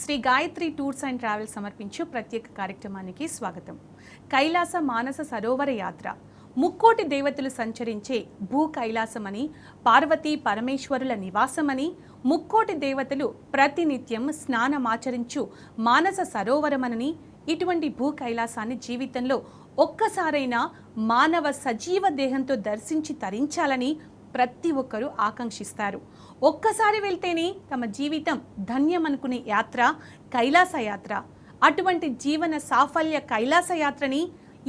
Shri Gayatri tours and travels సమర్పించు ప్రత్యేక కార్యక్రమానికి స్వాగతం. కైలాస మానస సరోవర యాత్ర ముక్కోటి దేవతలు సంచరించే భూ కైలాసమని, పార్వతీ పరమేశ్వరుల నివాసమని, ముక్కోటి దేవతలు ప్రతినిత్యం స్నానమాచరించు మానస సరోవరమని, ఇటువంటి భూ కైలాసాన్ని జీవితంలో ఒక్కసారైనా మానవ సజీవ దేహంతో దర్శించి తరించాలని ప్రతి ఒక్కరూ ఆకాంక్షిస్తారు. ఒక్కసారి వెళ్తేనే తమ జీవితం ధన్యమనుకునే యాత్ర కైలాస యాత్ర. అటువంటి జీవన సాఫల్య కైలాస యాత్రని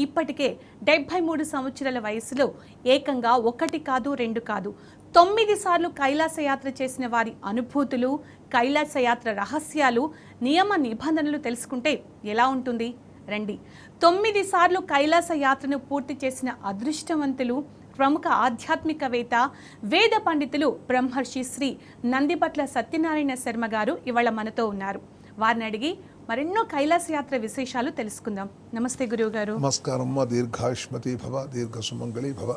ఇప్పటికే 73 సంవత్సరాల వయసులో ఏకంగా 1 కాదు 2 కాదు 9 సార్లు కైలాస యాత్ర చేసిన వారి అనుభూతులు, కైలాస యాత్ర రహస్యాలు, నియమ నిబంధనలు తెలుసుకుంటే ఎలా ఉంటుంది? రండి. 9 సార్లు కైలాస యాత్రను పూర్తి చేసిన అదృష్టవంతులు, ప్రముఖ ఆధ్యాత్మికవేత్త, వేద పండితులు బ్రహ్మర్షి శ్రీ నందిపట్ల సత్యనారాయణ శర్మ గారు ఇవాళ మనతో ఉన్నారు. వారిని అడిగి మరెన్నో కైలాస యాత్ర విశేషాలు తెలుసుకుందాం. నమస్తే గురువు గారు. నమస్కారం. దీర్ఘాయుష్మతి భవ, దీర్ఘ సుమంగళి భవ.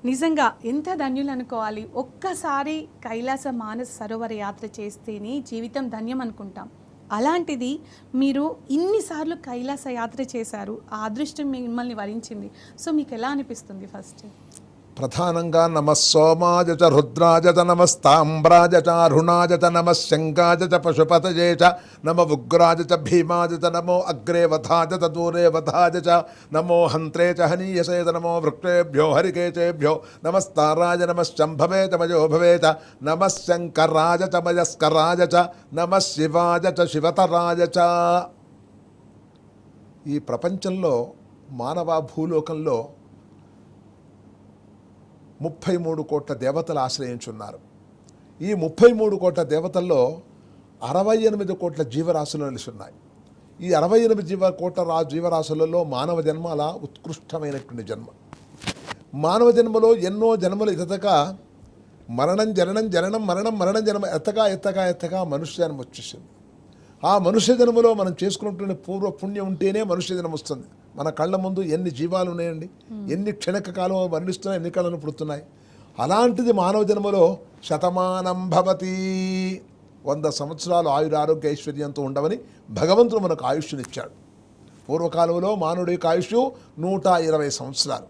నిజంగా ఎంత ధన్యులు అనుకోవాలి. ఒక్కసారి కైలాస మానస సరోవర యాత్ర చేస్తేనే జీవితం ధన్యం అనుకుంటాం. అలాంటిది మీరు ఇన్నిసార్లు కైలాస యాత్ర చేశారు, ఆ అదృష్టం మిమ్మల్ని వరించింది. సో మీకు ఎలా అనిపిస్తుంది? ఫస్ట్ ప్రధానంగా నమస్సోమాయ చ రుద్రాయ చ నమస్తాంబ్రాయ చ అరుణాయ చ నమశంకాయ చ పశుపతయే చ నమ ఉగ్రాయ చ భీమాయ చ నమో అగ్రే వధాయ చ దూరే వధాయ చ నమో హంత్రే చ హనీయసే చ నమో వృక్షేభ్యో హరికేచేభ్యో నమస్తారాయ నమశంభవే చ మయో భవే చ నమశంకరాయ చ మయస్కరాయ చ నమ శివాయ చ శివతరాయ చ. ఈ ప్రపంచంలో మానవ భూలోకంలో 33 కోట్ల దేవతలు ఆశ్రయించున్నారు. ఈ 33 కోట్ల దేవతల్లో 68 కోట్ల జీవరాశులు నిలుస్తున్నాయి. ఈ 68 కోట్ల జీవరాశులలో మానవ జన్మ అలా ఉత్కృష్టమైనటువంటి జన్మ. మానవ జన్మలో ఎన్నో జన్మలు ఎత్తగా మరణం జననం జననం మరణం మరణం జన్మ ఎత్తగా మనుష్య జన్మ వచ్చేసింది. ఆ మనుష్య జన్మలో మనం చేసుకున్నటువంటి పూర్వ పుణ్యం ఉంటేనే మనుష్య జన్మ వస్తుంది. మన కళ్ళ ముందు ఎన్ని జీవాలు ఉన్నాయండి, ఎన్ని క్షణక కాలం మరణిస్తున్నాయి, ఎన్ని కళలు పుడుతున్నాయి. అలాంటిది మానవ జన్మలో శతమానం భవతి, 100 సంవత్సరాలు ఆయురారోగ్య ఐశ్వర్యంతో ఉండవని భగవంతుడు మనకు ఆయుష్నిచ్చాడు. పూర్వకాలంలో మానవుడి యొక్క ఆయుష్ 120 సంవత్సరాలు.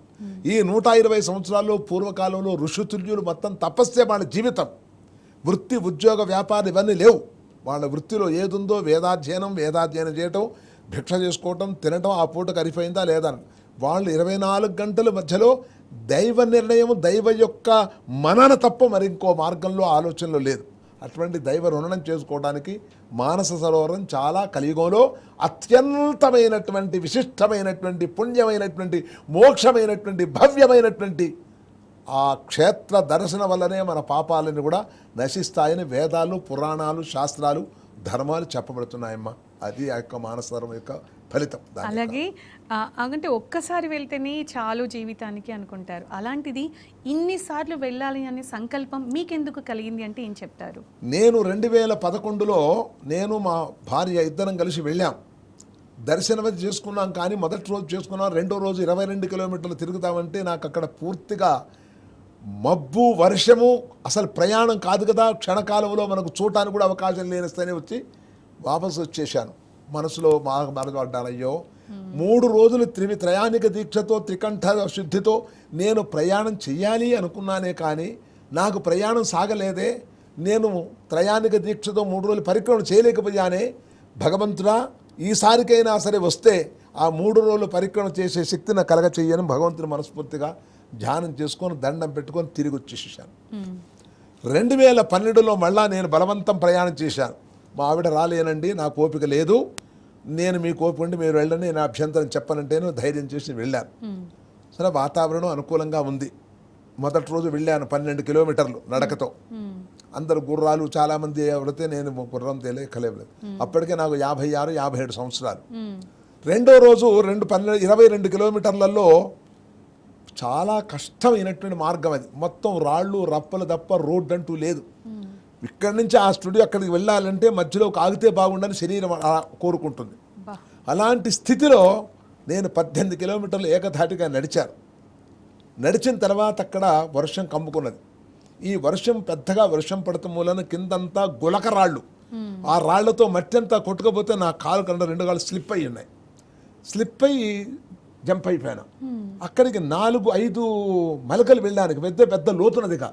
ఈ 120 సంవత్సరాల్లో పూర్వకాలంలో ఋషితుల్యులు మొత్తం తపస్సే వాళ్ళ జీవితం. వృత్తి, ఉద్యోగ, వ్యాపారం ఇవన్నీ లేవు. వాళ్ళ వృత్తిలో ఏదుందో వేదాధ్యయనం చేయటం, భిక్ష చేసుకోవటం, తినటం, ఆ పూట కరిపోయిందా లేదా. వాళ్ళు 24 గంటల మధ్యలో దైవ నిర్ణయం, దైవ యొక్క మనన తప్ప మరి ఇంకో మార్గంలో ఆలోచనలు లేదు. అటువంటి దైవ రుణనం చేసుకోవడానికి మానస సరోవరం చాలా కలియుగంలో అత్యంతమైనటువంటి, విశిష్టమైనటువంటి, పుణ్యమైనటువంటి, మోక్షమైనటువంటి, భవ్యమైనటువంటి ఆ క్షేత్ర దర్శనం వల్లనే మన పాపాలని కూడా నశిస్తాయని వేదాలు, పురాణాలు, శాస్త్రాలు, ధర్మాలు చెప్పబడుతున్నాయమ్మా. అది ఆ యొక్క మానస సరోవరం యొక్క ఫలితం. అలాగే అంటే ఒక్కసారి వెళ్తేనే చాలు జీవితానికి అనుకుంటారు. అలాంటిది ఇన్నిసార్లు వెళ్ళాలి అనే సంకల్పం మీకెందుకు కలిగింది అంటే ఏం చెప్తారు? నేను 2011లో నేను మా భార్య ఇద్దరం కలిసి వెళ్ళాం. దర్శనం అది చేసుకున్నాం. కానీ మొదటి రోజు చేసుకున్నాం, రెండో రోజు 22 కిలోమీటర్లు తిరుగుతామంటే నాకు అక్కడ పూర్తిగా మబ్బు, వర్షము, అసలు ప్రయాణం కాదు కదా. క్షణకాలంలో మనకు చూడటానికి కూడా అవకాశం లేని స్థాయి వచ్చి వాపసు వచ్చేసాను. మనసులో బాధపడ్డానయ్యో, 3 రోజులు త్రయాణిక దీక్షతో, త్రికంఠ శుద్ధితో నేను ప్రయాణం చెయ్యాలి అనుకున్నానే కానీ నాకు ప్రయాణం సాగలేదే. నేను త్రయాణిక దీక్షతో 3 రోజులు పరిక్రమణ చేయలేకపోయానే. భగవంతుడా, ఈసారికైనా సరే వస్తే ఆ 3 రోజులు పరిక్రమణ చేసే శక్తిని కలగ చెయ్యని భగవంతుని మనస్ఫూర్తిగా ధ్యానం చేసుకొని దండం పెట్టుకొని తిరిగి వచ్చేసాను. 2012లో మళ్ళా నేను బలవంతం ప్రయాణం చేశాను. మా ఆవిడ రాలేనండి, నాకు ఓపిక లేదు, నేను మీకు ఓపిక ఉండి మీరు వెళ్ళండి, నేను అభ్యంతరం చెప్పనంటేను ధైర్యం చేసి వెళ్ళాను. సరే, వాతావరణం అనుకూలంగా ఉంది. మొదటి రోజు వెళ్ళాను 12 కిలోమీటర్లు నడకతో. అందరు గుర్రాలు చాలామంది ఎవరితే నేను గుర్రం తెలియకలేదు. అప్పటికే నాకు 56, 57 సంవత్సరాలు. రెండో రోజు 22 కిలోమీటర్లలో చాలా కష్టమైనటువంటి మార్గం అది. మొత్తం రాళ్ళు రప్పలు తప్ప రోడ్డు అంటూ లేదు. ఇక్కడి నుంచి ఆ స్టూడియో అక్కడికి వెళ్ళాలంటే మధ్యలో ఆగితే బాగుండని శరీరం కోరుకుంటుంది. అలాంటి స్థితిలో నేను 18 కిలోమీటర్లు ఏకధాటిగా నడిచాను. నడిచిన తర్వాత అక్కడ వర్షం కమ్ముకున్నది. ఈ వర్షం పెద్దగా వర్షం పడటం మూలన కిందంతా గులకరాళ్ళు, ఆ రాళ్లతో మట్టి అంతా కొట్టుకపోతే నా కాలు కన్నా 2 కాళ్ళు స్లిప్ అయ్యి ఉన్నాయి. స్లిప్ అయ్యి జంప్ అయిపోయాను. అక్కడికి 4-5 మలకలు వెళ్ళడానికి పెద్ద పెద్ద లోతునదిగా.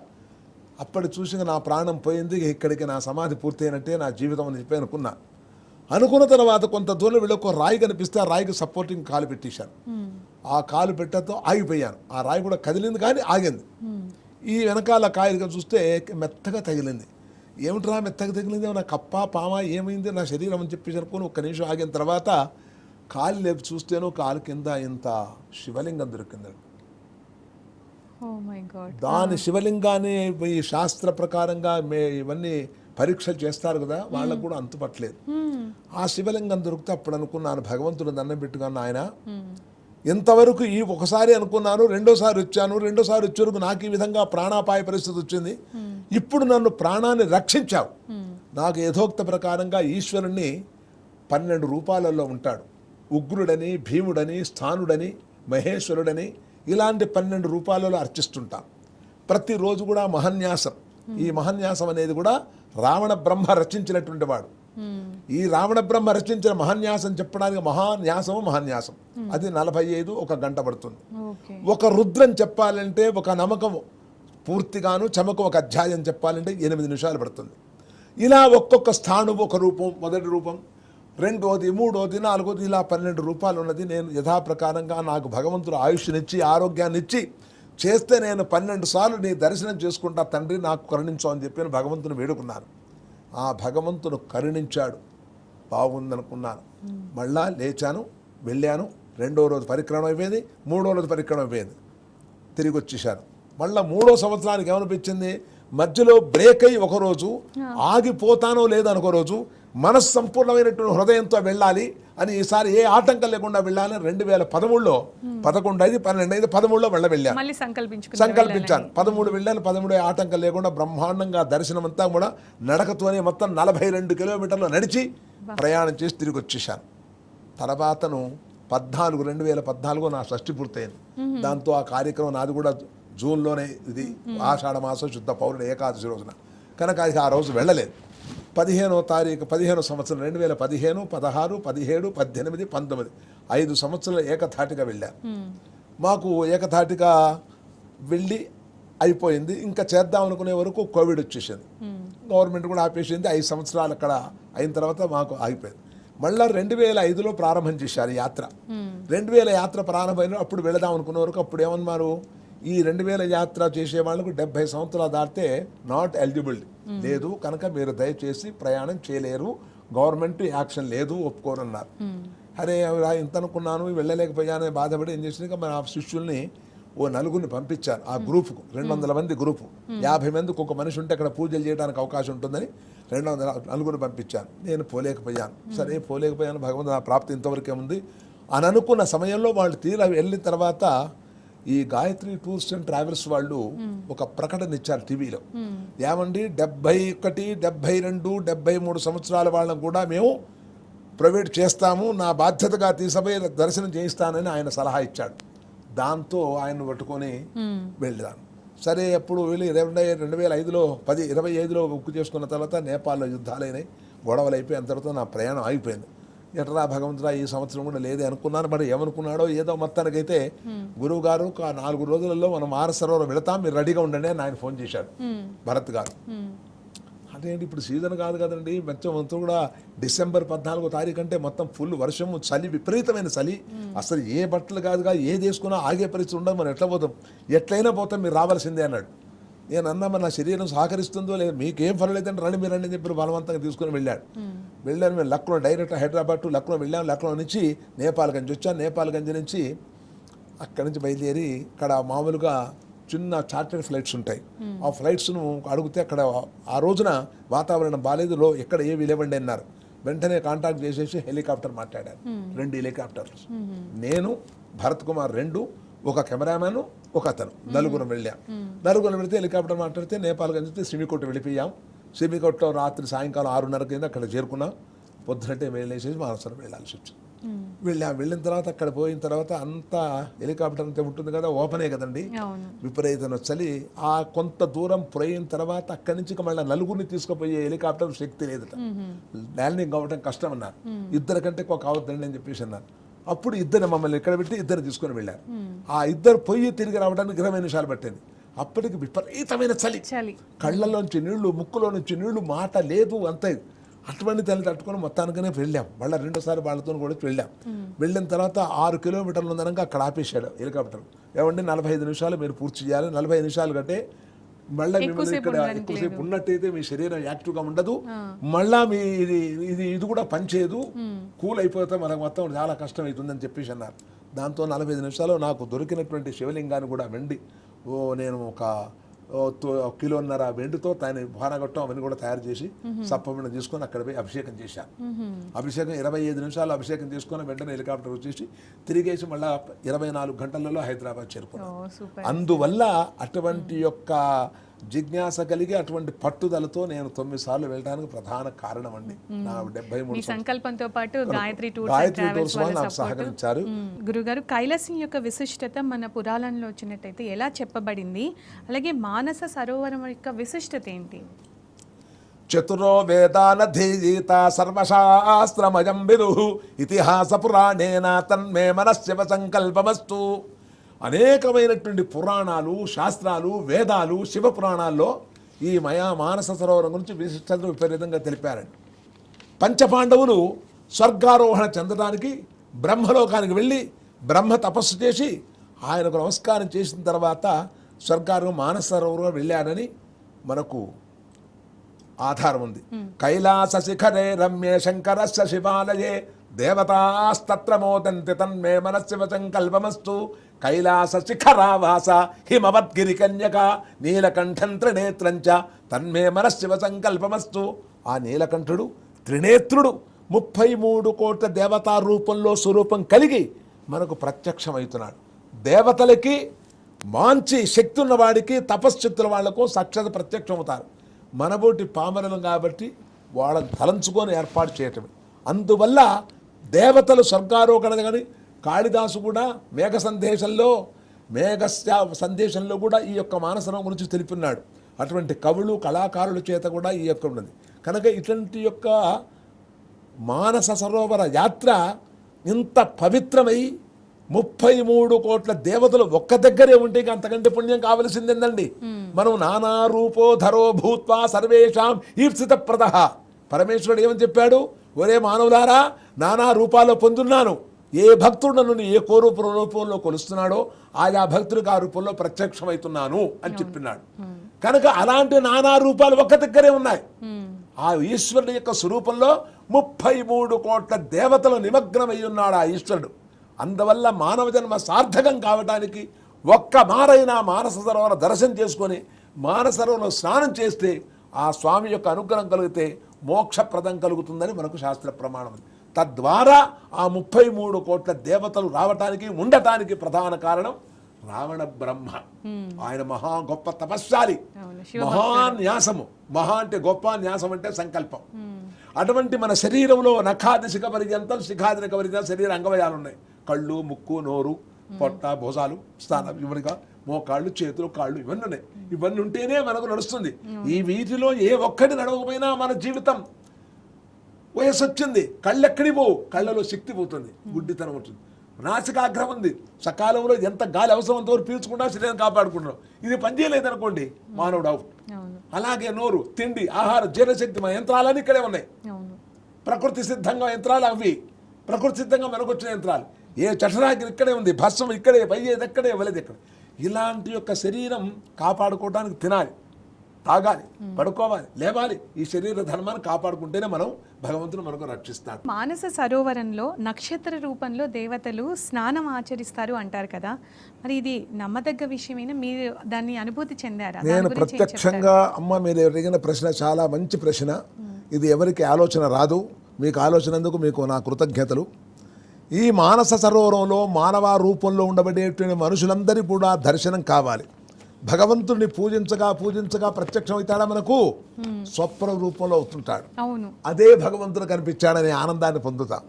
అప్పటి చూసి నా ప్రాణం పోయింది, ఇక్కడికి నా సమాధి పూర్తయినట్టే నా జీవితం అని చెప్పి అనుకున్న తర్వాత కొంత దూరం వెళ్ళి ఒక రాయి కనిపిస్తే ఆ రాయికి సపోర్టింగ్ కాలు పెట్టేశాను. ఆ కాలు పెట్టడంతో ఆగిపోయాను. ఆ రాయి కూడా కదిలింది కానీ ఆగింది. ఈ వెనకాల కాయలుగా చూస్తే మెత్తగా తగిలింది. ఏమిట్రా మెత్తగా తగిలింది, నా కప్ప పామ ఏమైంది నా శరీరం అని చెప్పి అనుకుని ఒక్క నిమిషం ఆగిన తర్వాత కాలు లేపి చూస్తేనో కాలు కింద ఇంత శివలింగం దొరికిందండి. దాని శివలింగాన్ని ఈ శాస్త్ర ప్రకారంగా ఇవన్నీ పరీక్షలు చేస్తారు కదా, వాళ్ళకు కూడా అంతుపట్టలేదు. ఆ శివలింగం దొరికితే అప్పుడు అనుకున్నాను, భగవంతుడు దండం పెట్టుకున్నాను, ఆయన ఇంతవరకు ఈ ఒకసారి అనుకున్నాను, రెండోసారి వచ్చేవరకు నాకు ఈ విధంగా ప్రాణాపాయ పరిస్థితి వచ్చింది. ఇప్పుడు నన్ను ప్రాణాన్ని రక్షించావు. నాకు యథోక్త ప్రకారంగా ఈశ్వరుణ్ణి 12 రూపాలలో ఉంటాడు. ఉగ్రుడని, భీముడని, స్థానుడని, మహేశ్వరుడని ఇలాంటి 12 రూపాలలో అర్చిస్తుంటాం. ప్రతిరోజు కూడా మహన్యాసం. ఈ మహన్యాసం అనేది కూడా రావణ బ్రహ్మ రచించినటువంటి వాడు. ఈ రావణ బ్రహ్మ రచించిన మహన్యాసం చెప్పడానికి మహాన్యాసం అది 45 ఒక గంట పడుతుంది. ఒక రుద్రం చెప్పాలంటే ఒక నమ్మకం పూర్తిగాను చమకం ఒక అధ్యాయం చెప్పాలంటే 8 నిమిషాలు పడుతుంది. ఇలా ఒక్కొక్క స్థానం ఒక రూపం, మొదటి రూపం, రెండోది, మూడోది, నాలుగోది, ఇలా 12 రూపాయలు ఉన్నది. నేను యథాప్రకారంగా నాకు భగవంతుడు ఆయుష్నిచ్చి ఆరోగ్యాన్ని ఇచ్చి చేస్తే నేను 12 సార్లు నీ దర్శనం చేసుకుంటా తండ్రి, నాకు కరుణించు అని చెప్పి భగవంతుని వేడుకున్నాను. ఆ భగవంతుడు కరుణించాడు. బాగుందనుకున్నాను. మళ్ళా లేచాను, వెళ్ళాను. 2వ రోజు పరిక్రమణ అయిపోయింది, 3వ రోజు పరిక్రమణ అయిపోయింది, తిరిగి వచ్చేసాను. మళ్ళీ 3వ సంవత్సరానికి ఏమనిపించింది, మధ్యలో బ్రేక్ అయ్యి ఒకరోజు ఆగిపోతానో లేదనుకో రోజు మనస్సు సంపూర్ణమైనటువంటి హృదయంతో వెళ్ళాలి అని, ఈసారి ఏ ఆటంకం లేకుండా వెళ్ళాలని 2013లో 11 అయింది, 12 అయింది, 13లో వెళ్ళాను. సంకల్పించాను. 13 వెళ్ళాను. 13 ఆటంకం లేకుండా బ్రహ్మాండంగా దర్శనం అంతా కూడా నడకతోనే మొత్తం 42 కిలోమీటర్లు నడిచి ప్రయాణం చేసి తిరిగి వచ్చేసాను. తర్వాతను 2014 నా షష్ఠి పూర్తయింది. దాంతో ఆ కార్యక్రమం నాది కూడా జూన్లోనే, ఇది ఆషాఢ మాసం శుద్ధ పౌర్ణ ఏకాదశి రోజున, కనుక అది ఆ రోజు వెళ్ళలేదు. 15వ తారీఖు 15వ సంవత్సరం 2015, 16, 17, 18, 19 5 సంవత్సరాలు ఏకధాటిగా వెళ్ళాను. మాకు ఏకధాటిగా వెళ్ళి అయిపోయింది. ఇంకా చేద్దాం అనుకునే వరకు కోవిడ్ వచ్చేసింది. గవర్నమెంట్ కూడా ఆపేసింది. 5 సంవత్సరాలు అక్కడ అయిన తర్వాత మాకు ఆగిపోయింది. మళ్ళీ 2005లో ప్రారంభం చేశారు యాత్ర. 2000 యాత్ర ప్రారంభమైన అప్పుడు వెళదాం అనుకునే వరకు అప్పుడు ఏమన్నారు, ఈ 2000 యాత్ర చేసే వాళ్ళకు 70 సంవత్సరాలు దాటితే నాట్ ఎలిజిబుల్ లేదు, కనుక మీరు దయచేసి ప్రయాణం చేయలేరు, గవర్నమెంట్ యాక్షన్ లేదు, ఒప్పుకోరన్నారు. అరే ఇంత అనుకున్నాను, వెళ్ళలేకపోయానని బాధపడి ఏం చేసిన మన శిష్యుల్ని ఓ 4గురిని పంపించాను. ఆ గ్రూపుకు 200 మంది గ్రూపు, 50 మందికి ఒక మనిషి ఉంటే అక్కడ పూజలు చేయడానికి అవకాశం ఉంటుందని 200 పంపించాను. నేను పోలేకపోయాను. సరే పోలేకపోయాను, భగవంతుడు నా ప్రాప్తి ఇంతవరకే ఉంది అని అనుకున్న సమయంలో వాళ్ళు తీరా వెళ్ళిన తర్వాత ఈ గాయత్రి టూర్స్ అండ్ ట్రావెల్స్ వాళ్ళు ఒక ప్రకటన ఇచ్చారు టీవీలో. ఏమండి 71, 72, 73 సంవత్సరాల వాళ్ళని కూడా మేము ప్రొవైడ్ చేస్తాము, నా బాధ్యతగా తీసుకుపోయి దర్శనం చేయిస్తానని ఆయన సలహా ఇచ్చాడు. దాంతో ఆయన పట్టుకొని వెళ్ళాను. సరే ఎప్పుడు వెళ్ళి 2005లో 25లో బుక్ చేసుకున్న తర్వాత నేపాల్లో యుద్ధాలైనాయి, గొడవలు అయిపోయి అంత తర్వాత నా ప్రయాణం ఆగిపోయింది. ఎట్లా భగవంతుడా ఈ సంవత్సరం కూడా లేదే అనుకున్నాను. మరి ఏమనుకున్నాడో ఏదో మొత్తానికైతే గురువు గారు 4 రోజులలో మనం మానసరోవరం వెళతాం, మీరు రెడీగా ఉండండి అని ఆయన ఫోన్ చేశాడు భరత్ గారు. అదేంటి ఇప్పుడు సీజన్ కాదు కదండి, మొత్తం కూడా డిసెంబర్ 14వ తారీఖు అంటే మొత్తం ఫుల్ వర్షము, చలి, విపరీతమైన చలి, అసలు ఏ బట్టలు కాదుగా ఏది వేసుకున్నా ఆగే పరిస్థితి ఉండదు, మనం ఎట్లా పోతాం, ఎట్లయినా పోతాం, మీరు రావాల్సిందే అన్నాడు. నేను అన్నా మరి నా శరీరం సహకరిస్తుందో లేదు, మీకేం పర్వాలేదంటే రండి మీరు రండి అని చెప్పి బలవంతంగా తీసుకుని వెళ్ళాను. మేము లక్నో డైరెక్ట్ హైదరాబాద్ టు లక్నో వెళ్ళాము. లక్నో నుంచి నేపాల్గంజ్ వచ్చాను. నేపాల్గంజ్ నుంచి అక్కడి నుంచి బయలుదేరి ఇక్కడ మామూలుగా చిన్న చార్టెడ్ ఫ్లైట్స్ ఉంటాయి. ఆ ఫ్లైట్స్ను అడిగితే అక్కడ ఆ రోజున వాతావరణం బాగాలేదు, ఎక్కడ ఏవి లేవండి అన్నారు. వెంటనే కాంటాక్ట్ చేసేసి హెలికాప్టర్ మాట్లాడారు. 2 హెలికాప్టర్లు, నేను భరత్ కుమార్ 2, ఒక కెమెరామ్యాన్, ఒక అతను, 4 వెళ్ళాం. 4 వెళితే హెలికాప్టర్ మాట్లాడితే నేపాల్గంజ్ నుంచి సిమికోట్ వెళ్ళిపోయాం. సిమికోట్లో రాత్రి సాయంకాలం 6:30 కింద అక్కడ చేరుకున్నాం. పొద్దునట్టే వెళ్ళేసేసి మానసరోవరం వెళ్ళాల్సి వచ్చింది. వెళ్ళిన తర్వాత అక్కడ పోయిన తర్వాత అంతా హెలికాప్టర్ అంతా ఉంటుంది కదా, ఓపెనే కదండి, అవును. విపరీతమైన చలి. ఆ కొంత దూరం పోయిన తర్వాత అక్కడి నుంచి మళ్ళీ నలుగురిని తీసుకుపోయే హెలికాప్టర్ శక్తి లేదట, ల్యాండింగ్ అవ్వడం కష్టం అన్నారు. ఇద్దరు కంటే ఎక్కువ కావద్దండి అని చెప్పేసి అన్నారు. అప్పుడు ఇద్దరు మమ్మల్ని ఇక్కడ పెట్టి ఇద్దరు తీసుకొని వెళ్ళారు. ఆ ఇద్దరు పొయ్యి తిరిగి రావడానికి 20 నిమిషాలు పట్టింది. అప్పటికి విపరీతమైన చలి, కళ్ళల్లోంచి నీళ్లు, ముక్కులో నుంచి నీళ్లు, మాట లేదు, అంతే. అటువంటి తల్లి తట్టుకొని మొత్తానికనే వెళ్ళాం. మళ్ళీ రెండోసారి వాళ్ళతో కూడా వెళ్ళాం. వెళ్ళిన తర్వాత 6 కిలోమీటర్లు ఉందనగా అక్కడ ఆపేశాడు హెలికాప్టర్. ఏమంటే 45 నిమిషాలు మీరు పూర్తి చేయాలి, 45 నిమిషాలు కంటే మళ్ళీ మిమ్మల్ని ఇక్కడ ఎక్కువసేపు ఉన్నట్టయితే మీ శరీరం యాక్టివ్గా ఉండదు, మళ్ళా మీ ఇది కూడా పనిచేయదు, కూల్ అయిపోతే మనకు మొత్తం చాలా కష్టం అవుతుందని చెప్పేసి అన్నారు. దాంతో 45 నిమిషాలు నాకు దొరికినటువంటి శివలింగాన్ని కూడా వెండి, నేను ఒక 1.5 కిలోన్నర వెండితో దాని భానగట్టం అవన్నీ కూడా తయారు చేసి సప్పబిండ తీసుకొని అక్కడ పోయి అభిషేకం చేశాను. అభిషేకం 25 నిమిషాలు అభిషేకం చేసుకొని వెంటనే హెలికాప్టర్ వచ్చేసి తిరిగేసి మళ్ళీ 24 గంటలలో హైదరాబాద్ చేరుకున్నాను. అందువల్ల అటువంటి యొక్క జిజ్ఞాస కలిగి అటువంటి పట్టుదలతో నేను 9 సార్లు వెళ్ళడానికి ప్రధాన కారణం అండి. నా 73 సంకల్పంతో పాటు గాయత్రి టూర్స్ వాళ్ళు నాకు సహకరించారు. గురుగారు, కైలాసం యొక్క విశిష్టత మన పురాణంలో వచ్చినట్టయితే ఎలా చెప్పబడింది, అలాగే మానస సరోవరం యొక్క విశిష్టత ఏంటి? చతురో వేదానధీత సర్వశాస్త్రమయం విదు ఇతిహాస పురాణేన తన్మే మనస్యవ సంకల్పమస్తు. అనేకమైనటువంటి పురాణాలు, శాస్త్రాలు, వేదాలు, శివ పురాణాల్లో ఈ మానస సరోవరం గురించి విశిష్టతను విపరీతంగా తెలిపారండి. పంచపాండవులు స్వర్గారోహణ చెందడానికి బ్రహ్మలోకానికి వెళ్ళి బ్రహ్మ తపస్సు చేసి ఆయనకు నమస్కారం చేసిన తర్వాత స్వర్గారోహణ మానస సరోవరం వెళ్ళారని మనకు ఆధారం ఉంది. కైలాస శిఖరే రమ్యే శంకరస్య శివాలయే దేవతాస్తత్ర మోదంతి తన్మే మనస్సివ సంకల్పమస్తు. కైలాస శిఖరావాస హిమవద్గిరి కన్యక నీలకంఠం త్రినేత్రంచ తన్మే మనస్సివ సంకల్పమస్తు. ఆ నీలకంఠుడు త్రినేత్రుడు 33 కోట్ల దేవతా రూపంలో స్వరూపం కలిగి మనకు ప్రత్యక్షమవుతున్నాడు. దేవతలకి మంచి శక్తి ఉన్నవాడికి, తపశ్శక్తుల వాళ్లకు సాక్షాత్ ప్రత్యక్షం అవుతారు. మనబోటి పామరులం కాబట్టి వాళ్ళని తలంచుకొని ఏర్పాటు చేయటమే. అందువల్ల దేవతలు స్వర్గారోహణ కానీ కాళిదాసు కూడా మేఘ సందేశంలో కూడా ఈ యొక్క మానసరం గురించి తెలిపినాడు. అటువంటి కవులు, కళాకారుల చేత కూడా ఈ యొక్క ఉన్నది కనుక ఇటువంటి యొక్క మానస సరోవర యాత్ర ఇంత పవిత్రమై 33 కోట్ల దేవతలు ఒక్క దగ్గరే ఉంటే అంతకంటే పుణ్యం కావలసిందేందండి. మనం నానా రూపోధరో భూత్వా సర్వేషాం ఈప్సిత ప్రదః. పరమేశ్వరుడు ఏమని చెప్పాడు? ఒరే మానవులారా, నానా రూపాల్లో పొందున్నాను. ఏ భక్తుడు నన్ను ఏ రూపంలో కొలుస్తున్నాడో ఆయా భక్తుడికి ఆ రూపంలో ప్రత్యక్షమవుతున్నాను అని చెప్పినాడు. కనుక అలాంటి నానా రూపాలు ఒక్క దగ్గరే ఉన్నాయి. ఆ ఈశ్వరుడు యొక్క స్వరూపంలో 33 కోట్ల దేవతలు నిమగ్నమై ఉన్నాడు ఆ ఈశ్వరుడు. అందువల్ల మానవ జన్మ సార్థకం కావడానికి ఒక్క మారైనా మానస సరోవర దర్శనం చేసుకొని మానస సరోవరంలో స్నానం చేస్తే ఆ స్వామి యొక్క అనుగ్రహం కలిగితే మోక్షప్రదం కలుగుతుందని మనకు శాస్త్ర ప్రమాణం ఉంది. తద్వారా ఆ 33 కోట్ల దేవతలు రావటానికి, ఉండటానికి ప్రధాన కారణం రావణ బ్రహ్మ. ఆయన మహా గొప్ప తపస్శాలి, మహాన్యాసము. మహా అంటే గొప్ప, న్యాసం అంటే సంకల్పం. అటువంటి మన శరీరంలో నఖాది శిఖ పర్యంతం, శిఖాది నఖ పర్యంతం శరీర అంగవయాలు ఉన్నాయి. కళ్ళు, ముక్కు, నోరు, పొట్ట, భుజాలు, స్థానం, ఇవన్నీగా మోకాళ్ళు, చేతులు, కాళ్ళు ఇవన్నీ ఉన్నాయి. ఇవన్నీ ఉంటేనే మనకు నడుస్తుంది. ఈ వీటిలో ఏ ఒక్కటి నడవకపోయినా మన జీవితం వయసు వచ్చింది, కళ్ళు ఎక్కడి పోవు, కళ్ళలో శక్తి పోతుంది, గుడ్డితనం ఉంటుంది. నాసికాగ్రహం ఉంది, సకాలంలో ఎంత గాలి అవసరం అంతవరకు పీల్చుకుంటా శరీరం కాపాడుకుంటున్నాం. ఇది పనిచేయలేదనుకోండి మానవుడు అవుట్. అలాగే నోరు, తిండి, ఆహారం, జీర్ణశక్తి, మన యంత్రాలన్నీ ఇక్కడే ఉన్నాయి. ప్రకృతి సిద్ధంగా యంత్రాలు అవి, ప్రకృతి సిద్ధంగా మనకు వచ్చిన యంత్రాలు. ఏ చఠరాగ్ని ఇక్కడే ఉంది, భస్మం ఇక్కడే, పయ్యేది ఎక్కడే, వలేదు ఎక్కడ. ఇలాంటి యొక్క శరీరం కాపాడుకోవడానికి తినాలి, తాగాలి, పడుకోవాలి, లేవాలి. ఈ శరీర ధర్మాన్ని కాపాడుకుంటేనే మనం భగవంతుడు మనకు రక్షిస్తాడు. మానస సరోవరంలో నక్షత్ర రూపంలో దేవతలు స్నానం ఆచరిస్తారు అంటారు కదా, మరి ఇది నమ్మదగ్గ విషయమైనా మీరు దాన్ని అనుభూతి చెందారా? నేను ప్రత్యక్షంగా, అమ్మ మీరు అడిగిన ప్రశ్న చాలా మంచి ప్రశ్న. ఇది ఎవరికి ఆలోచన రాదు. మీకు ఆలోచనందుకు మీకు నా కృతజ్ఞతలు. ఈ మానస సరోవరంలో మానవ రూపంలో ఉండబడేటువంటి మనుషులందరి కూడా దర్శనం కావాలి. భగవంతుడిని పూజించగా ప్రత్యక్షమవుతాడా మనకు? స్వప్న రూపంలో అవుతుంటాడు. అదే భగవంతుడు కనిపించాడనే ఆనందాన్ని పొందుతాం.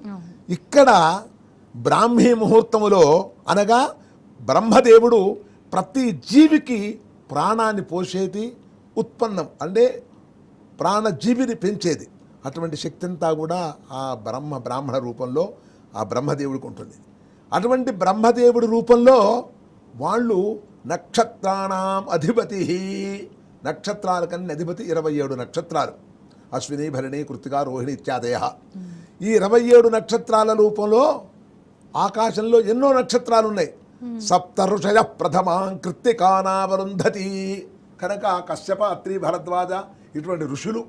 ఇక్కడ బ్రాహ్మీ ముహూర్తములో అనగా బ్రహ్మదేవుడు ప్రతి జీవికి ప్రాణాన్ని పోసేది, ఉత్పన్నం అంటే ప్రాణజీవిని పెంచేది. అటువంటి శక్తి అంతా కూడా ఆ బ్రాహ్మణ రూపంలో ఆ బ్రహ్మదేవుడికి ఉంటుంది. అటువంటి బ్రహ్మదేవుడి రూపంలో వాళ్ళు నక్షత్రాణం అధిపతి, నక్షత్రాల కన్నా అధిపతి 27 నక్షత్రాలు, అశ్విని భరణి కృత్తిక రోహిణి ఇత్యాదయ. ఈ 27 నక్షత్రాల రూపంలో ఆకాశంలో ఎన్నో నక్షత్రాలు ఉన్నాయి. సప్త ఋషయ ప్రథమాం కృత్తికానావరుంధతి. కనుక కశ్యప అత్రి భరద్వాజ ఇటువంటి ఋషులు,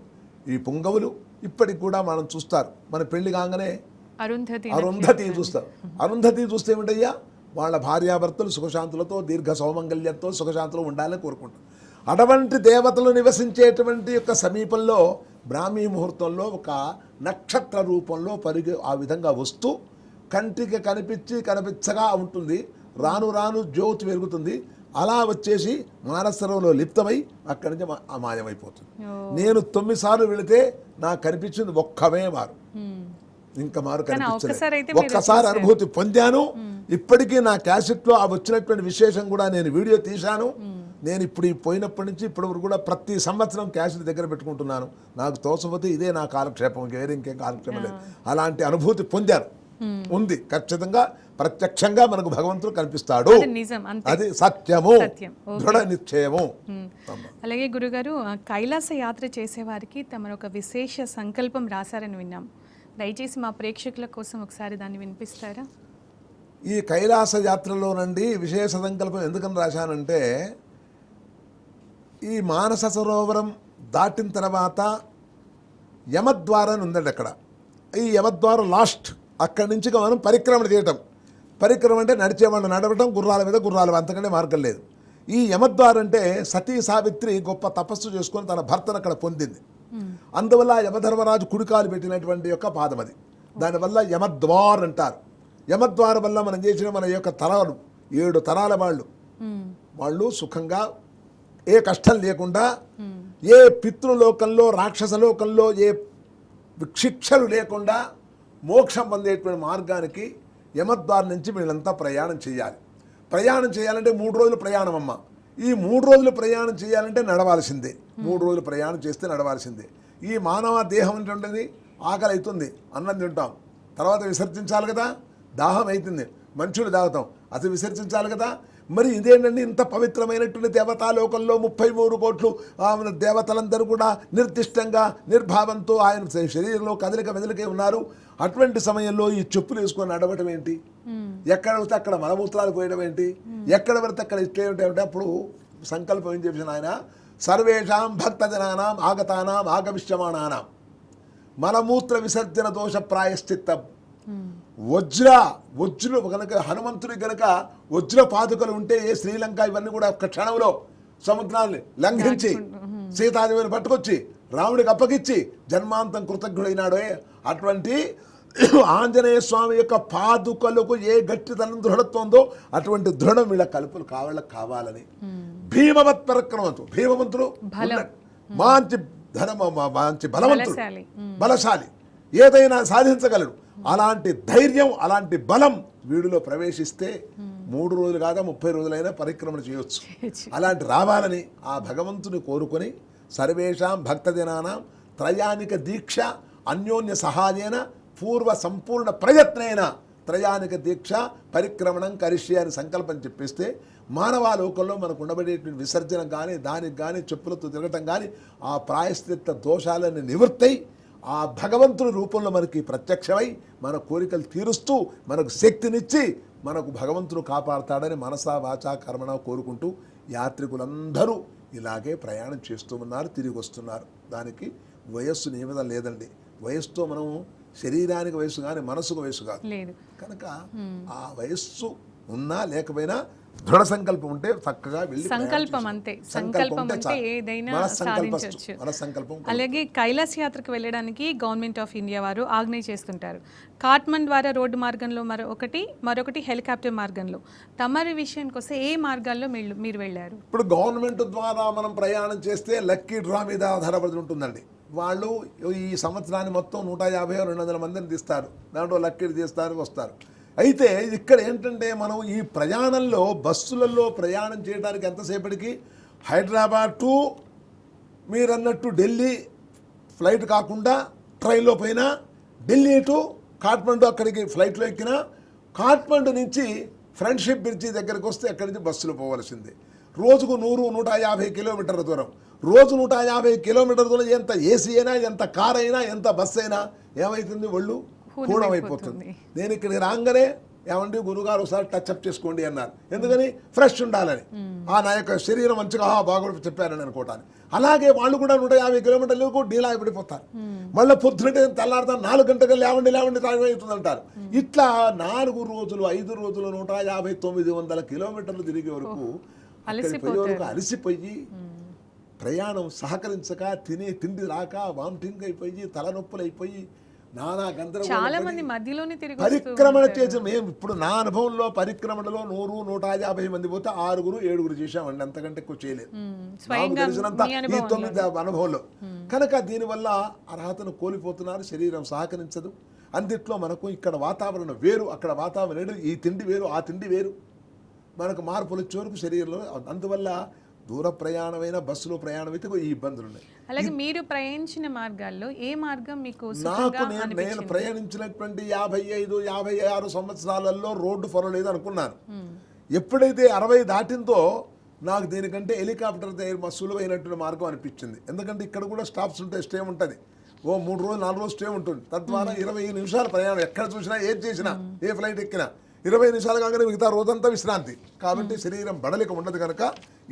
ఈ పుంగవులు ఇప్పటికి కూడా మనం చూస్తారు. మన పెళ్లి కాగానే అరుంధతి చూస్తారు. అరుంధతి చూస్తే ఏమిటయ్యా, వాళ్ళ భార్యాభర్తలు సుఖశాంతులతో దీర్ఘ సౌమంగళ్యంతో సుఖశాంతులు ఉండాలని కోరుకుంటారు. అటువంటి దేవతలు నివసించేటువంటి యొక్క సమీపంలో బ్రాహ్మీ ముహూర్తంలో ఒక నక్షత్ర రూపంలో ఆ విధంగా వస్తూ కంటికి కనిపించగా ఉంటుంది. రాను రాను జ్యోతి వెలుగుతుంది. అలా వచ్చేసి మానసరోలో లిప్తమై అక్కడి నుంచి మాయమైపోతుంది. నేను 9 సార్లు వెళితే నాకు కనిపించింది ఒక్కమే మారు, ఇంకా మారు కనిపించలేదు. ఒక్కసారి అనుభూతి పొందాను. ఇప్పటికీ నా క్యాసెట్లో ఆ వచ్చినటువంటి విశేషం కూడా నేను వీడియో తీశాను. నేను ఇప్పుడు పోయినప్పటి నుంచి ఇప్పటి వరకు కూడా ప్రతి సంవత్సరం క్యాసెట్ దగ్గర పెట్టుకుంటున్నాను. నాకు తోచపోతే ఇదే నా కాలక్షేపం, వేరే ఇంకేం కాలక్షేపం లేదు. అలాంటి అనుభూతి పొందాను, ఉంది. ఖచ్చితంగా ప్రత్యక్షంగా మనకు భగవంతుడు కనిపిస్తాడు. అది సత్యము, దృఢ నిశ్చయము. అలాగే గురుగారు, కైలాస యాత్ర చేసేవారికి తమ ఒక విశేష సంకల్పం రాశారని విన్నాం. దయచేసి మా ప్రేక్షకుల కోసం ఒకసారి దాన్ని వినిపిస్తారా? ఈ కైలాస యాత్రలోనండి విశేష సంకల్పం ఎందుకని రాశానంటే, ఈ మానస సరోవరం దాటిన తర్వాత యమద్వారం ఉందండి అక్కడ. ఈ యమద్వారం లాస్ట్, అక్కడి నుంచి మనం పరిక్రమణ చేయటం. పరిక్రమణ అంటే నడిచేవాళ్ళు నడవటం, గుర్రాల మీద గుర్రాలు, అంతకంటే మార్గం లేదు. ఈ యమద్వారం అంటే సతీ సావిత్రి గొప్ప తపస్సు చేసుకొని తన భర్తను అక్కడ పొందింది. అందువల్ల యమధర్మరాజు కుడికాలు పెట్టినటువంటి యొక్క పాదం అది. దానివల్ల యమద్వార్ అంటారు. యమద్వారం వల్ల మనం చేసిన మన యొక్క తరాలు 7 తరాల వాళ్ళు సుఖంగా ఏ కష్టం లేకుండా, ఏ పితృలోకంలో రాక్షసలోకంలో ఏ శిక్షలు లేకుండా మోక్షం పొందేటువంటి మార్గానికి యమద్వారం నుంచి వీళ్ళంతా ప్రయాణం చేయాలి. ప్రయాణం చేయాలంటే 3 రోజులు ప్రయాణం అమ్మ. ఈ 3 రోజులు ప్రయాణం చేయాలంటే నడవాల్సిందే. 3 రోజులు ప్రయాణం చేస్తే నడవాల్సిందే. ఈ మానవ దేహం ఏంటంటే ఆకలి అవుతుంది, అన్నం తింటాం, తర్వాత విసర్జించాలి కదా, దాహం అవుతుంది, మంచులు తాగుతాం, అది విసర్జించాలి కదా. మరి ఇదేంటండి, ఇంత పవిత్రమైనటువంటి దేవతాలోకంలో 33 కోట్లు దేవతలందరూ కూడా నిర్దిష్టంగా నిర్భావంతో ఆయన శరీరంలో కదలికే ఉన్నారు. అటువంటి సమయంలో ఈ చెప్పులు వేసుకొని నడవటం ఏంటి, ఎక్కడ పడితే అక్కడ మలమూత్రాలు పోయడం ఏంటి, ఎక్కడ పడితే అక్కడ ఇట్లేమిటంటే అప్పుడు సంకల్పం ఏం చెప్పిన ఆయన, సర్వేషాం భక్తజనానాం ఆగతానాం ఆగమిష్యమానానాం మలమూత్ర విసర్జన దోష ప్రాయశ్చిత్తం. వజ్రులు కనుక హనుమంతుడి కనుక వజ్ర పాదుకలు ఉంటే ఏ శ్రీలంక ఇవన్నీ కూడా ఒక్క క్షణంలో సముద్రాన్ని లంఘించి సీతాదేవిని పట్టుకొచ్చి రాముడికి అప్పగిచ్చి జన్మాంతం కృతజ్ఞుడైనాడే. అటువంటి ఆంజనేయ స్వామి యొక్క పాదుకలకు ఏ గట్టిదనం దృఢత్వం ఉందో అటువంటి దృఢం వీళ్ళ కలుపులు కావాలని భీమవత్ పరక్రమంతో, భీమవంతుడు మంచి బలవంతుడు, బలశాలి, ఏదైనా సాధించగలడు. అలాంటి ధైర్యం, అలాంటి బలం వీడిలో ప్రవేశిస్తే 3 రోజులు కాదా 30 రోజులైనా పరిక్రమణ చేయొచ్చు. అలాంటి రావాలని ఆ భగవంతుని కోరుకొని సర్వేషాం భక్తజనానాం త్రయానిక దీక్ష అన్యోన్య సహాయేన పూర్వ సంపూర్ణ ప్రయత్నేన త్రయానిక దీక్ష పరిక్రమణం కరిష్య అని సంకల్పం చెప్పేస్తే మానవాలోకంలో మనకు ఉండబడేటువంటి విసర్జన కానీ, దానికి కానీ, చెప్పులతో తిరగటం కానీ ఆ ప్రాయశ్చిత్త దోషాలని నివృత్తై ఆ భగవంతుని రూపంలో మనకి ప్రత్యక్షమై మన కోరికలు తీరుస్తూ మనకు శక్తినిచ్చి మనకు భగవంతుడు కాపాడతాడని మనసా వాచా కర్మణ కోరుకుంటూ యాత్రికులందరూ ఇలాగే ప్రయాణం చేస్తూ ఉన్నారు, తిరిగి వస్తున్నారు. దానికి వయస్సు నియమితం లేదండి. వయస్సుతో మనం శరీరానికి వయస్సు కానీ మనసుకు వయస్సు కాదు. కనుక ఆ వయస్సు ఉన్నా లేకపోయినా దృఢ సంకల్పం ఉంటే చక్కగా వెళ్ళి సంకల్పం అంతే. సంకల్పం అంటే ఏదైనా సాధించవచ్చు. అలాగే కైలాస యాత్రకు వెళ్ళడానికి గవర్నమెంట్ ఆఫ్ ఇండియా వారు ఆజ్ఞ చేస్తుంటారు. కాట్మండ్ ద్వారా రోడ్డు మార్గంలో మరొకటి హెలికాప్టర్ మార్గంలో. తమరి విషయానికి వస్తే ఏ మార్గాల్లో మీరు వెళ్ళారు? ఇప్పుడు గవర్నమెంట్ ద్వారా మనం ప్రయాణం చేస్తే లక్కీ డ్రా మీద ఆధారపడి ఉంటుందండి. వాళ్ళు ఈ సంవత్సరాన్ని మొత్తం 150-200 మందిని తీస్తారు, దాంట్లో లక్కీలు తీస్తారు, వస్తారు. అయితే ఇక్కడ ఏంటంటే మనం ఈ ప్రయాణంలో బస్సులలో ప్రయాణం చేయడానికి ఎంతసేపటికి హైదరాబాద్ టు మీరు అన్నట్టు ఢిల్లీ ఫ్లైట్ కాకుండా ట్రైన్లో పోయినా, ఢిల్లీ టు కాఠ్మండు అక్కడికి ఫ్లైట్లో ఎక్కినా, కాఠ్మండు నుంచి ఫ్రెండ్షిప్ బ్రిడ్జి దగ్గరికి వస్తే అక్కడి నుంచి బస్సులో పోవలసిందే. రోజుకు 100-150 కిలోమీటర్ల దూరం, రోజు 150 కిలోమీటర్ల దూరం. ఎంత ఏసీ అయినా, ఎంత కార్ అయినా, ఎంత బస్సు అయినా ఏమవుతుంది, ఒళ్ళు హూణమైపోతుంది. నేను ఇక్కడికి రాగానే ఏమండి గురుగారు ఒకసారి టచ్అప్ చేసుకోండి అన్నారు. ఎందుకని? ఫ్రెష్ ఉండాలని, నా యొక్క శరీరం మంచిగా బాగా చెప్పారని అనుకోవటానికి. అలాగే వాళ్ళు కూడా 150 కిలోమీటర్లకు డీలా పడిపోతారు. మళ్ళీ పొద్దునంటే తెల్లారుతా 4 గంటలకు లేవండి టైం అవుతుంది అంటారు. ఇట్లా 4 రోజులు 5 రోజులు 150-900 కిలోమీటర్లు తిరిగే వరకు అలసిపోయి ప్రయాణం సహకరించక, తిండి రాక, వామిటింగ్ అయిపోయి, తలనొప్పులు అయిపోయి, నానా చాలా మంది మధ్యలోనే తిరిగి పరిక్రమణ చేసి మేము ఇప్పుడు నా అనుభవంలో పరిక్రమణలో 100-150 మంది పోతే 6-7 చేశామండి, అంతకంటే ఎక్కువ చేయలేదు నాకు తెలిసినంత ఈ 9 అనుభవంలో. కనుక దీనివల్ల అర్హతను కోల్పోతున్నారు, శరీరం సహకరించదు. అందుట్లో మనకు ఇక్కడ వాతావరణం వేరు, అక్కడ వాతావరణం వేరు, ఈ తిండి వేరు, ఆ తిండి వేరు, మనకు మార్పులు వచ్చే వరకు శరీరంలో. అందువల్ల దూర ప్రయాణమైన బస్సులో ప్రయాణం అయితే ఈ ఇబ్బందులు ఉన్నాయి. అలాగే మీరు ప్రయాణించిన మార్గాల్లో ఏ మార్గం మీకు నేను ప్రయాణించినటువంటి 55-56 సంవత్సరాలలో రోడ్డు పొరలేదు అనుకున్నాను. ఎప్పుడైతే 60 దాటిందో నాకు దీనికంటే హెలికాప్టర్ సులువైనటువంటి మార్గం అనిపించింది. ఎందుకంటే ఇక్కడ కూడా స్టాప్స్ ఉంటాయి, స్టే ఉంటుంది, 3 రోజులు 4 రోజులు స్టే ఉంటుంది. తద్వారా 20 నిమిషాల ప్రయాణం, ఎక్కడ చూసినా ఏది చేసినా, ఏ ఫ్లైట్ ఎక్కినా 20 నిమిషాలు కాగానే మిగతా రోజంతా విశ్రాంతి. కాబట్టి శరీరం బడలిక ఉండదు. కనుక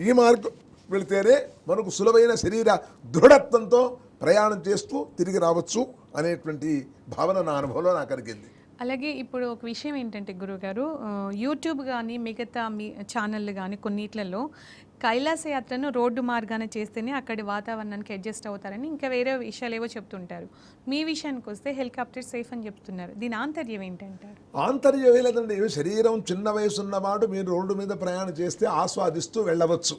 ఈ మార్గం వెళితేనే మనకు సులభమైన శరీర దృఢత్వంతో ప్రయాణం చేస్తూ తిరిగి రావచ్చు అనేటువంటి భావన నా అనుభవంలో నాకు కలిగింది. అలాగే ఇప్పుడు ఒక విషయం ఏంటంటే గురుగారు, యూట్యూబ్ కానీ మిగతా మీ ఛానళ్ళు కానీ కొన్నిట్లలో కైలాస యాత్రను రోడ్డు మార్గాన చేస్తేనే అక్కడి వాతావరణానికి అడ్జస్ట్ అవుతారని, ఇంకా వేరే విషయాలు ఏవో చెప్తుంటారు. మీ విషయానికి వస్తే హెలికాప్టర్ సేఫ్ అని చెప్తున్నారు. దీని ఆంతర్యం ఏంటంటారు? ఆంతర్యం లేదండి. శరీరం చిన్న వయసు ఉన్నవాడు మీరు రోడ్డు మీద ప్రయాణం చేస్తే ఆస్వాదిస్తూ వెళ్ళవచ్చు,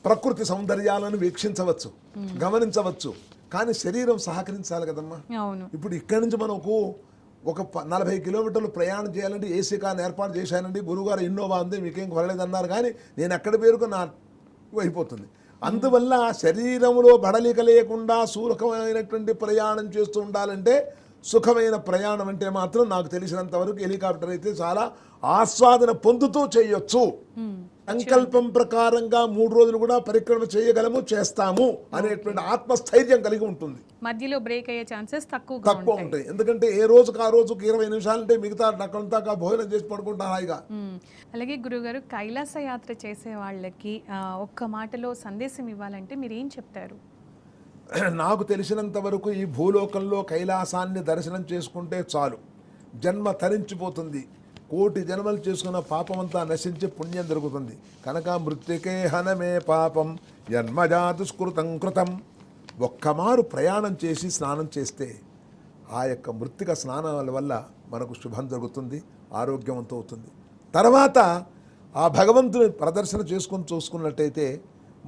ప్రకృతి సౌందర్యాలను వీక్షించవచ్చు, గమనించవచ్చు. కానీ శరీరం సహకరించాలి కదమ్మా. అవును. ఇప్పుడు ఇక్కడి నుంచి మనకు ఒక 40 కిలోమీటర్లు ప్రయాణం చేయాలంటే ఏసీ కార్ ఏర్పాటు చేశానండి, గురువుగారు ఇన్నోవా ఉంది, మీకేం పర్లేదన్నారు. కానీ నేను ఎక్కడ పేరుకు నా అయిపోతుంది. అందువల్ల శరీరంలో బడలిక లేకుండా సుఖమైనటువంటి ప్రయాణం చేస్తూ ఉండాలంటే, సుఖమైన ప్రయాణం అంటే మాత్రం నాకు తెలిసినంత వరకు హెలికాప్టర్ అయితే చాలా ఆస్వాదన పొందుతూ చేయొచ్చు. సంకల్పం ప్రకారంగా 3 రోజులు కూడా పరిక్రమ చేయగలము, చేస్తాము అనేటువంటి ఆత్మస్థైర్యం కలిగి ఉంటుంది. మధ్యలో బ్రేక్ అయ్యే ఛాన్సెస్ తక్కువ ఉంటాయి. ఎందుకంటే ఏ రోజుకు ఆ రోజుకు 20 నిమిషాలంటే మిగతా నకంతా భోజనం చేసి పడుకుంటారు హాయిగా. అలాగే గురుగారు, కైలాస యాత్ర చేసే వాళ్ళకి ఒక్క మాటలో సందేశం ఇవ్వాలంటే మీరు ఏం చెప్తారు? నాకు తెలిసినంత వరకు ఈ భూలోకంలో కైలాసాన్ని దర్శనం చేసుకుంటే చాలు, జన్మ తరించిపోతుంది. 1,000,000 జన్మలు చేసుకున్న పాపమంతా నశించి పుణ్యం దొరుకుతుంది. కనుక మృత్తికే హనమే పాపం జన్మజాతుస్కృతం కృతం. ఒక్కమారు ప్రయాణం చేసి స్నానం చేస్తే ఆ యొక్క మృత్తిక స్నానాల వల్ల మనకు శుభం జరుగుతుంది, ఆరోగ్యవంతం అవుతుంది. తర్వాత ఆ భగవంతుని ప్రదర్శన చూసుకున్నట్టయితే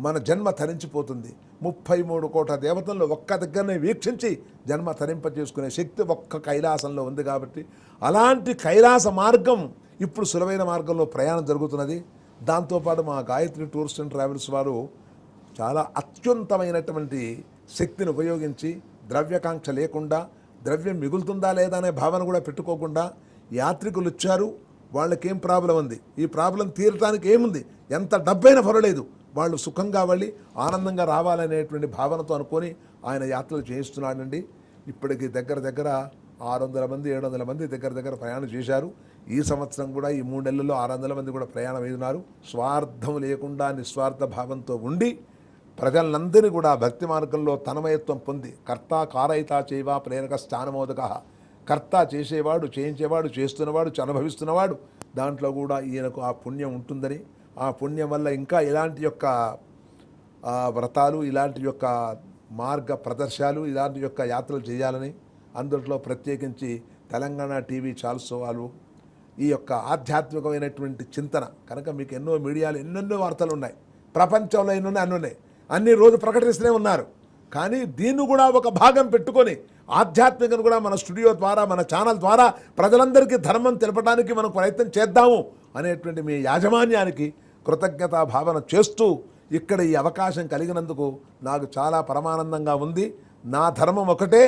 మన జన్మ తరించిపోతుంది. 33 కోట్ల దేవతల్లో ఒక్క దగ్గరనే వీక్షించి జన్మ తరింపజేసుకునే శక్తి ఒక్క కైలాసంలో ఉంది. కాబట్టి అలాంటి కైలాస మార్గం ఇప్పుడు సులభమైన మార్గంలో ప్రయాణం జరుగుతున్నది. దాంతోపాటు మా గాయత్రి టూర్స్ అండ్ ట్రావెల్స్ వారు చాలా అత్యున్నతమైనటువంటి శక్తిని ఉపయోగించి ద్రవ్యకాంక్ష లేకుండా, ద్రవ్యం మిగులుతుందా లేదా అనే భావన కూడా పెట్టుకోకుండా యాత్రికులు వచ్చారు, వాళ్ళకేం ప్రాబ్లం ఉంది, ఈ ప్రాబ్లం తీరటానికి ఏముంది, ఎంత డబ్బైనా పర్వాలేదు, వాళ్ళు సుఖంగా వెళ్ళి ఆనందంగా రావాలనేటువంటి భావనతో అనుకొని ఆయన యాత్రలు చేయిస్తున్నాడండి. ఇప్పటికి దగ్గర 600 మంది 700 మంది దగ్గర ప్రయాణం చేశారు. ఈ సంవత్సరం కూడా ఈ 3 నెలల్లో 600 మంది కూడా ప్రయాణం అయినారు. స్వార్థం లేకుండా నిస్వార్థ భావంతో ఉండి ప్రజలందరినీ కూడా భక్తి మార్గంలో తన్మయత్వం పొంది, కర్త కారయితా చేయవా ప్రేరక స్థానమోదక, కర్త చేసేవాడు, చేయించేవాడు, చేస్తున్నవాడు, అనుభవిస్తున్నవాడు, దాంట్లో కూడా ఈయనకు ఆ పుణ్యం ఉంటుందని, ఆ పుణ్యం వల్ల ఇంకా ఇలాంటి యొక్క వ్రతాలు, ఇలాంటి యొక్క మార్గ ప్రదర్శనలు, ఇలాంటి యొక్క యాత్రలు చేయాలని, అందులో ప్రత్యేకించి తెలంగాణ టీవీ ఛానల్స్ వాళ్ళు ఈ యొక్క ఆధ్యాత్మికమైనటువంటి చింతన కనుక మీకు ఎన్నో మీడియాలు ఎన్నెన్నో వార్తలు ఉన్నాయి, ప్రపంచంలో ఎన్నో అన్నీ రోజు ప్రకటిస్తూనే ఉన్నారు. కానీ దీన్ని కూడా ఒక భాగం పెట్టుకొని ఆధ్యాత్మికను కూడా మన స్టూడియో ద్వారా మన ఛానల్ ద్వారా ప్రజలందరికీ ధర్మం తెలపడానికి మనం ప్రయత్నం చేద్దాము అనేటువంటి మీ యాజమాన్యానికి కృతజ్ఞతా భావన చేస్తూ ఇక్కడ ఈ అవకాశం కలిగినందుకు నాకు చాలా పరమానందంగా ఉంది. నా ధర్మం ఒకటే,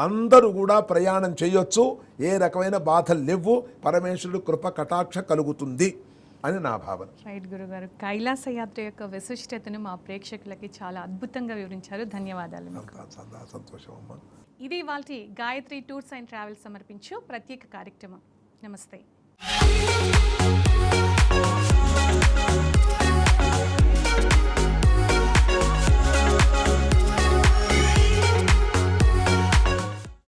అందరూ కూడా ప్రయాణం చేయొచ్చు, ఏ రకమైన బాధలు లేవు, పరమేశ్వరుడు కృప కటాక్ష కలుగుతుంది అని నా భావన. రైట్ గురుగారు, కైలాస యాత్ర యొక్క విశిష్టతను మా ప్రేక్షకులకి చాలా అద్భుతంగా వివరించారు. ధన్యవాదాలు మీకు. సంతోషం అమ్మా. ఇది ఇవాల్టి గాయత్రి టూర్స్ అండ్ ట్రావెల్స్ సమర్పించు ప్రత్యేక కార్యక్రమం. నమస్తే.